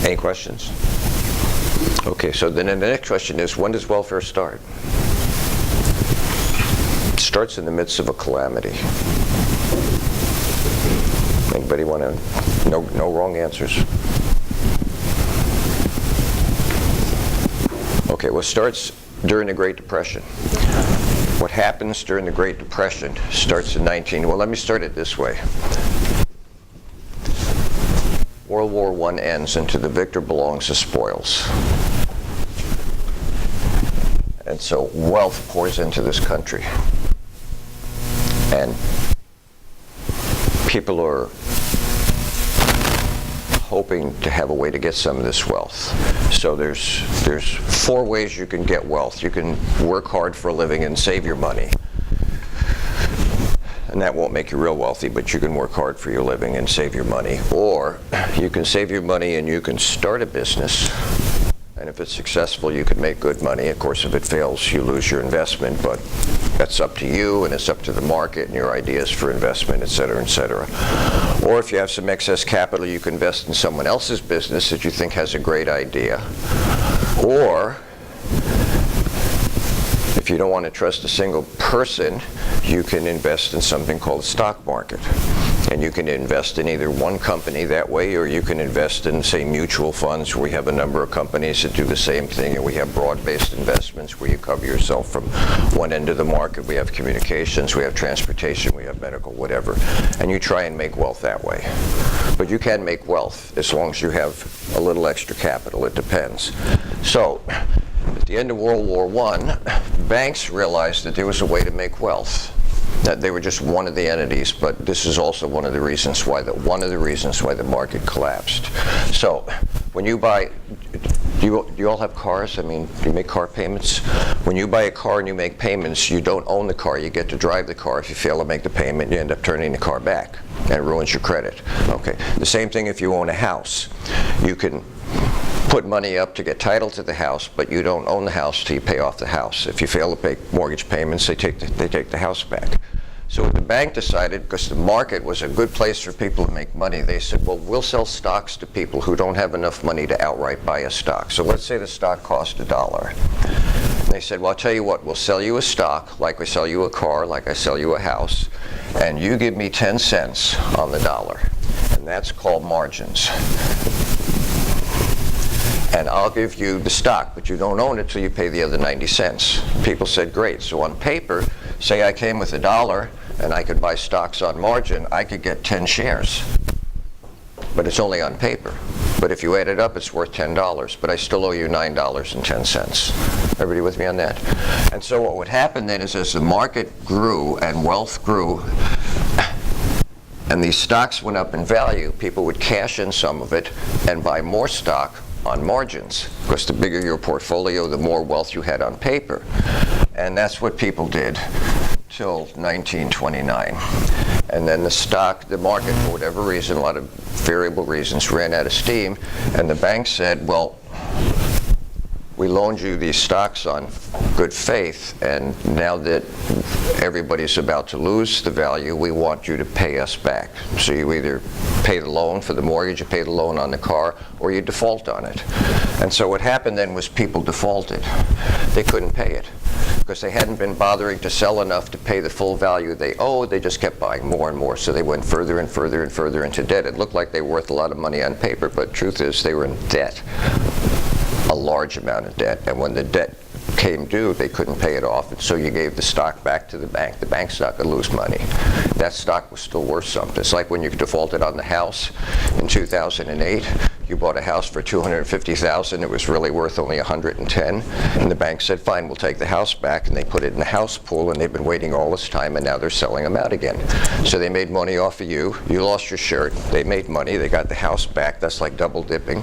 Any questions? Okay, so then the next question is, when does welfare start? It starts in the midst of a calamity. Anybody want to? No wrong answers. Okay, well, it starts during the Great Depression. What happens during the Great Depression starts in well, let me start it this way. World War I ends, and to the victor belongs the spoils. And so wealth pours into this country. And people are hoping to have a way to get some of this wealth. So there's 4 ways you can get wealth. You can work hard for a living and save your money. And that won't make you real wealthy, but you can work hard for your living and save your money. Or you can save your money and you can start a business. And if it's successful, you can make good money. Of course, if it fails, you lose your investment, but that's up to you, and it's up to the market and your ideas for investment, et cetera, et cetera. Or if you have some excess capital, you can invest in someone else's business that you think has a great idea. Or if you don't want to trust a single person, you can invest in something called the stock market. And you can invest in either one company that way, or you can invest in, say, mutual funds, where we have a number of companies that do the same thing, and we have broad-based investments where you cover yourself from one end of the market. We have communications, we have transportation, we have medical, whatever. And you try and make wealth that way. But you can make wealth as long as you have a little extra capital. It depends. So, at the end of World War I, banks realized that there was a way to make wealth. That they were just one of the entities, but this is also one of the reasons why the market collapsed. So, when you buy, do you all have cars? I mean, do you make car payments? When you buy a car and you make payments, you don't own the car. You get to drive the car. If you fail to make the payment, you end up turning the car back, and it ruins your credit. Okay. The same thing if you own a house. You can put money up to get title to the house, but you don't own the house till you pay off the house. If you fail to pay mortgage payments, they take the house back. So the bank decided, because the market was a good place for people to make money, they said, well, we'll sell stocks to people who don't have enough money to outright buy a stock. So let's say the stock cost $1. And they said, well, I'll tell you what, we'll sell you a stock, like we sell you a car, like I sell you a house, and you give me 10 cents on the dollar. And that's called margins. And I'll give you the stock, but you don't own it till you pay the other 90 cents. People said, great. So on paper, say I came with $1 and I could buy stocks on margin, I could get 10 shares. But it's only on paper. But if you add it up, it's worth $10, but I still owe you $9.10. Everybody with me on that? And so what would happen then is, as the market grew and wealth grew, and these stocks went up in value, people would cash in some of it and buy more stock on margins, because the bigger your portfolio, the more wealth you had on paper. And that's what people did till 1929. And then the market, for whatever reason, a lot of variable reasons, ran out of steam, and the bank said, well, we loaned you these stocks on good faith, and now that everybody's about to lose the value, we want you to pay us back. So you either pay the loan for the mortgage, you pay the loan on the car, or you default on it. And so what happened then was people defaulted. They couldn't pay it, because they hadn't been bothering to sell enough to pay the full value they owed. They just kept buying more and more, so they went further and further and further into debt. It looked like they were worth a lot of money on paper, but truth is they were in debt. A large amount of debt, and when the debt came due, they couldn't pay it off, and so you gave the stock back to the bank. The bank's not going to lose money. That stock was still worth something. It's like when you defaulted on the house in 2008. You bought a house for $250,000. It was really worth only $110,000, and the bank said, fine, we'll take the house back, and they put it in the house pool, and they've been waiting all this time, and now they're selling them out again. So they made money off of you. You lost your shirt. They made money. They got the house back. That's like double dipping.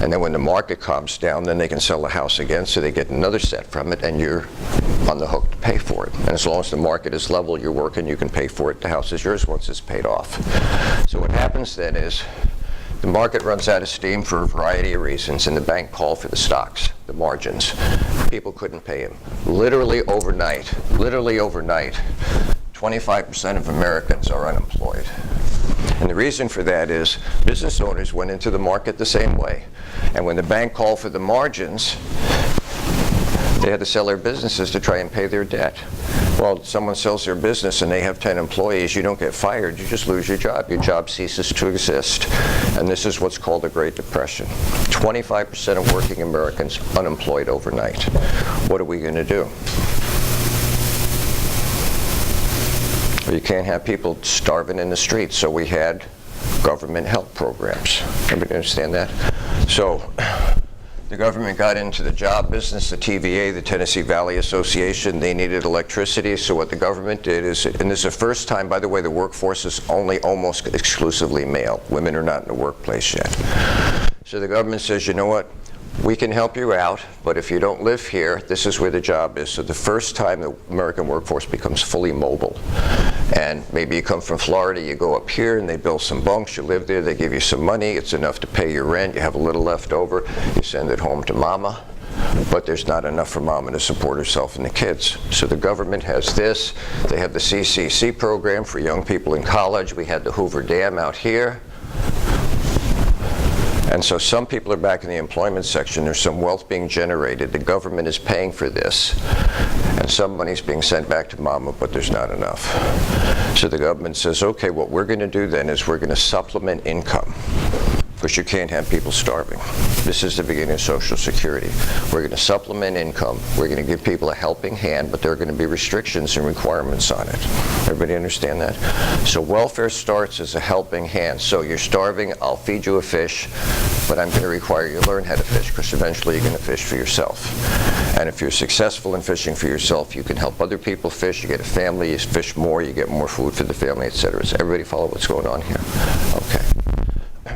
And then when the market calms down, then they can sell the house again, so they get another set from it, and you're on the hook to pay for it. And as long as the market is level, you're working, you can pay for it. The house is yours once it's paid off. So what happens then is, the market runs out of steam for a variety of reasons, and the bank called for the stocks, the margins. People couldn't pay them. Literally overnight, 25% of Americans are unemployed. And the reason for that is business owners went into the market the same way. And when the bank called for the margins, they had to sell their businesses to try and pay their debt. Well, someone sells their business and they have 10 employees, you don't get fired, you just lose your job. Your job ceases to exist. And this is what's called the Great Depression. 25% of working Americans unemployed overnight. What are we going to do? Well, you can't have people starving in the streets, so we had government help programs. Everybody understand that? So the government got into the job business, the TVA, the Tennessee Valley Association. They needed electricity, so what the government did is, and this is the first time, by the way, the workforce is only almost exclusively male. Women are not in the workplace yet. So the government says, you know what? We can help you out, but if you don't live here, this is where the job is. So the first time the American workforce becomes fully mobile. And maybe you come from Florida, you go up here and they build some bunks, you live there, they give you some money, it's enough to pay your rent, you have a little left over, you send it home to mama, but there's not enough for mama to support herself and the kids. So the government has this, they have the CCC program for young people in college, we had the Hoover Dam out here. And so some people are back in the employment section. There's some wealth being generated. The government is paying for this. And some money's being sent back to mama, but there's not enough. So the government says, okay, what we're going to do then is we're going to supplement income. Because you can't have people starving. This is the beginning of Social Security. We're going to supplement income. We're going to give people a helping hand, but there are going to be restrictions and requirements on it. Everybody understand that? So welfare starts as a helping hand. So you're starving, I'll feed you a fish, but I'm going to require you to learn how to fish, because eventually you're going to fish for yourself. And if you're successful in fishing for yourself, you can help other people fish, you get a family, you fish more, you get more food for the family, etc. Does everybody follow what's going on here? Okay.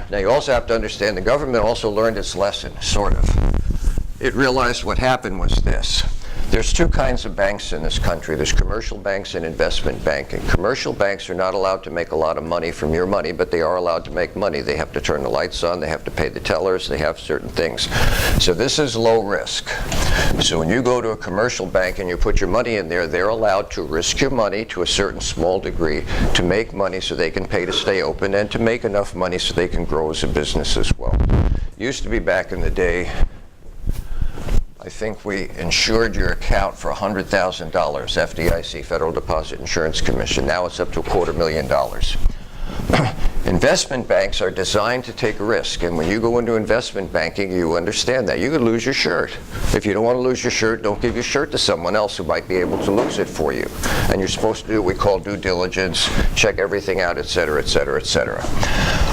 Now you also have to understand the government also learned its lesson, sort of. It realized what happened was this. There's two kinds of banks in this country. There's commercial banks and investment banking. Commercial banks are not allowed to make a lot of money from your money, but they are allowed to make money. They have to turn the lights on, they have to pay the tellers, they have certain things. So this is low risk. So when you go to a commercial bank and you put your money in there, they're allowed to risk your money to a certain small degree to make money so they can pay to stay open and to make enough money so they can grow as a business as well. Used to be back in the day, I think we insured your account for $100,000, FDIC, Federal Deposit Insurance Commission. Now it's up to $250,000. Investment banks are designed to take risk, and when you go into investment banking, you understand that. You could lose your shirt. If you don't want to lose your shirt, don't give your shirt to someone else who might be able to lose it for you. And you're supposed to do what we call due diligence, check everything out, etc., etc., etc.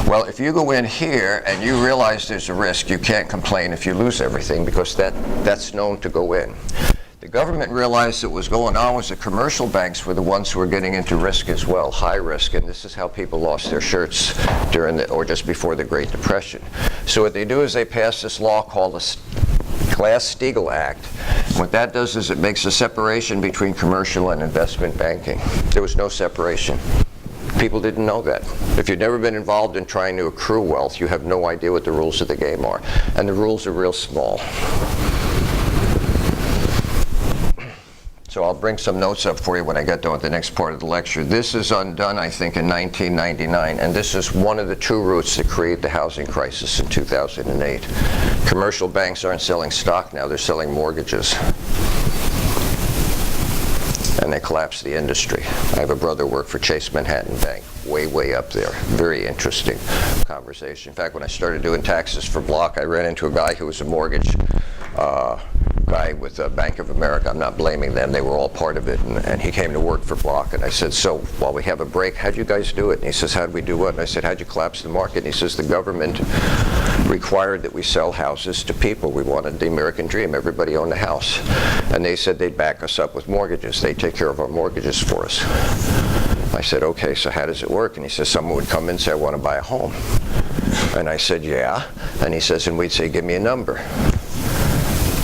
Well, if you go in here and you realize there's a risk, you can't complain if you lose everything, because that's known to go in. The government realized that what was going on was the commercial banks were the ones who were getting into risk as well, high risk, and this is how people lost their shirts during or just before the Great Depression. So what they do is they pass this law called the Glass-Steagall Act. What that does is it makes a separation between commercial and investment banking. There was no separation. People didn't know that. If you've never been involved in trying to accrue wealth, you have no idea what the rules of the game are. And the rules are real small. So I'll bring some notes up for you when I get done with the next part of the lecture. This is undone, I think, in 1999, and this is one of the two roots that create the housing crisis in 2008. Commercial banks aren't selling stock now, they're selling mortgages. And they collapsed the industry. I have a brother work for Chase Manhattan Bank, way up there. Very interesting conversation. In fact, when I started doing taxes for Block, I ran into a guy who was a mortgage guy with Bank of America. I'm not blaming them. They were all part of it. And he came to work for Block. And I said, so while we have a break, how'd you guys do it? And he says, how'd we do what? And I said, how'd you collapse the market? And he says, the government required that we sell houses to people. We wanted the American dream. Everybody owned a house. And they said they'd back us up with mortgages. They'd take care of our mortgages for us. I said, okay, so how does it work? And he says, someone would come in and say, I want to buy a home. And I said, yeah. And he says, and we'd say, give me a number.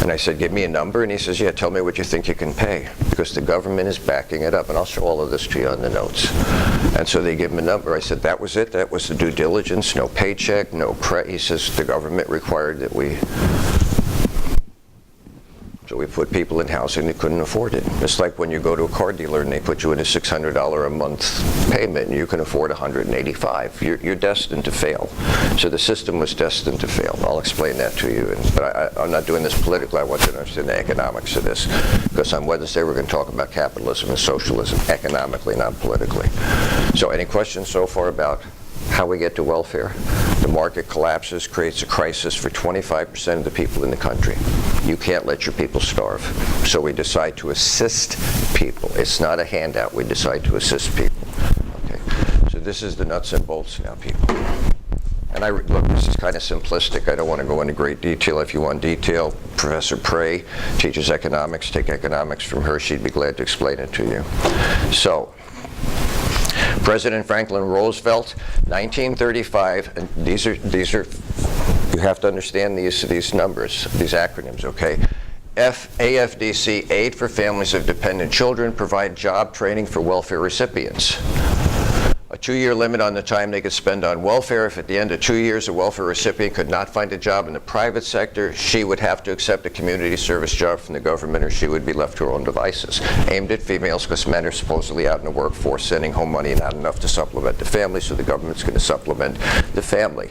And I said, give me a number. And he says, yeah, tell me what you think you can pay, because the government is backing it up. And I'll show all of this to you on the notes. And so they give him a number. I said, that was it? That was the due diligence? No paycheck, no he says, the government required that we. So we put people in housing that couldn't afford it. It's like when you go to a car dealer and they put you in a $600 a month payment and you can afford $185. You're destined to fail. So the system was destined to fail. I'll explain that to you. But I'm not doing this politically. I want you to understand the economics of this. Because on Wednesday we're going to talk about capitalism and socialism economically, not politically. So any questions so far about how we get to welfare? The market collapses, creates a crisis for 25% of the people in the country. You can't let your people starve. So we decide to assist people. It's not a handout. We decide to assist people. Okay. So this is the nuts and bolts now, people. And look, this is kind of simplistic. I don't want to go into great detail. If you want detail, Professor Prey teaches economics. Take economics from her. She'd be glad to explain it to you. So, President Franklin Roosevelt, 1935, and these are, you have to understand these numbers, these acronyms, okay? AFDC, Aid for Families of Dependent Children, provide job training for welfare recipients. A 2-year limit on the time they could spend on welfare. If at the end of 2 years a welfare recipient could not find a job in the private sector, she would have to accept a community service job from the government or she would be left to her own devices. Aimed at females because men are supposedly out in the workforce sending home money, not enough to supplement the family, so the government's going to supplement the family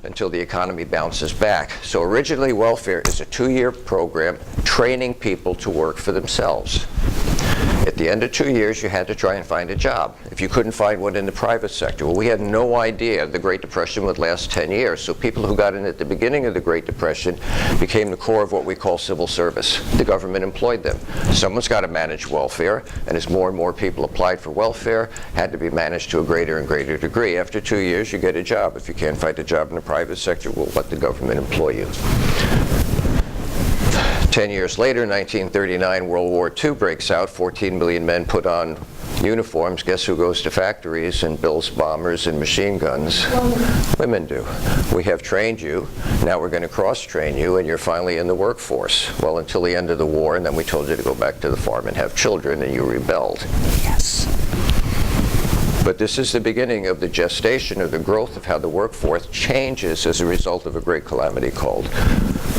until the economy bounces back. So originally welfare is a 2-year program training people to work for themselves. At the end of 2 years, you had to try and find a job. If you couldn't find one in the private sector, well, we had no idea the Great Depression would last 10 years. So people who got in at the beginning of the Great Depression became the core of what we call civil service. The government employed them. Someone's got to manage welfare, and as more and more people applied for welfare, had to be managed to a greater and greater degree. After 2 years, you get a job. If you can't find a job in the private sector, we'll let the government employ you. 10 years later, 1939, World War II breaks out. 14 million men put on uniforms. Guess who goes to factories and builds bombers and machine guns? Women do. We have trained you. Now we're going to cross-train you, and you're finally in the workforce. Well, until the end of the war, and then we told you to go back to the farm and have children, and you rebelled. Yes. But this is the beginning of the gestation or the growth of how the workforce changes as a result of a great calamity called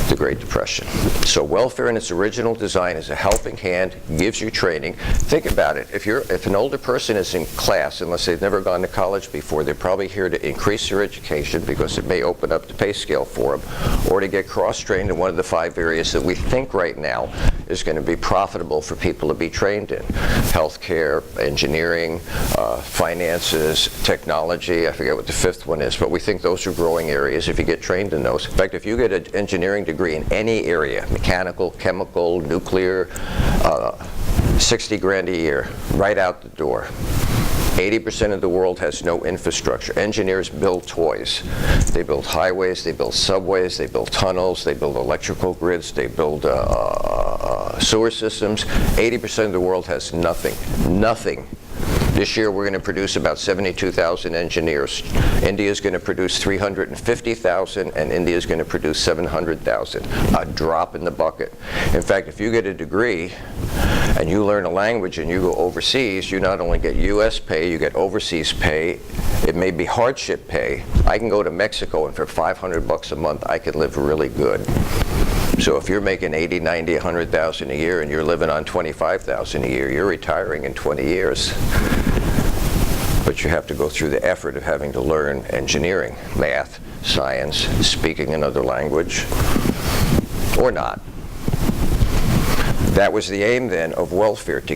the Great Depression. So welfare in its original design is a helping hand, gives you training. Think about it. If an older person is in class, unless they've never gone to college before, they're probably here to increase their education because it may open up the pay scale for them, or to get cross-trained in one of the 5 areas that we think right now is going to be profitable for people to be trained in. Healthcare, engineering, finances, technology. I forget what the 5th one is, but we think those are growing areas if you get trained in those. In fact, if you get an engineering degree in any area, mechanical, chemical, nuclear, 60 grand a year, right out the door. 80% of the world has no infrastructure. Engineers build toys. They build highways, they build subways, they build tunnels, they build electrical grids, they build sewer systems. 80% of the world has nothing. Nothing. This year we're going to produce about 72,000 engineers. India is going to produce 350,000, and India is going to produce 700,000. A drop in the bucket. In fact, if you get a degree and you learn a language and you go overseas, you not only get U.S. pay, you get overseas pay. It may be hardship pay. I can go to Mexico, and for $500 a month, I can live really good. So if you're making 80, 90, 100,000 a year and you're living on 25,000 a year, you're retiring in 20 years. But you have to go through the effort of having to learn engineering, math, science, speaking another language, or not. That was the aim then of welfare, to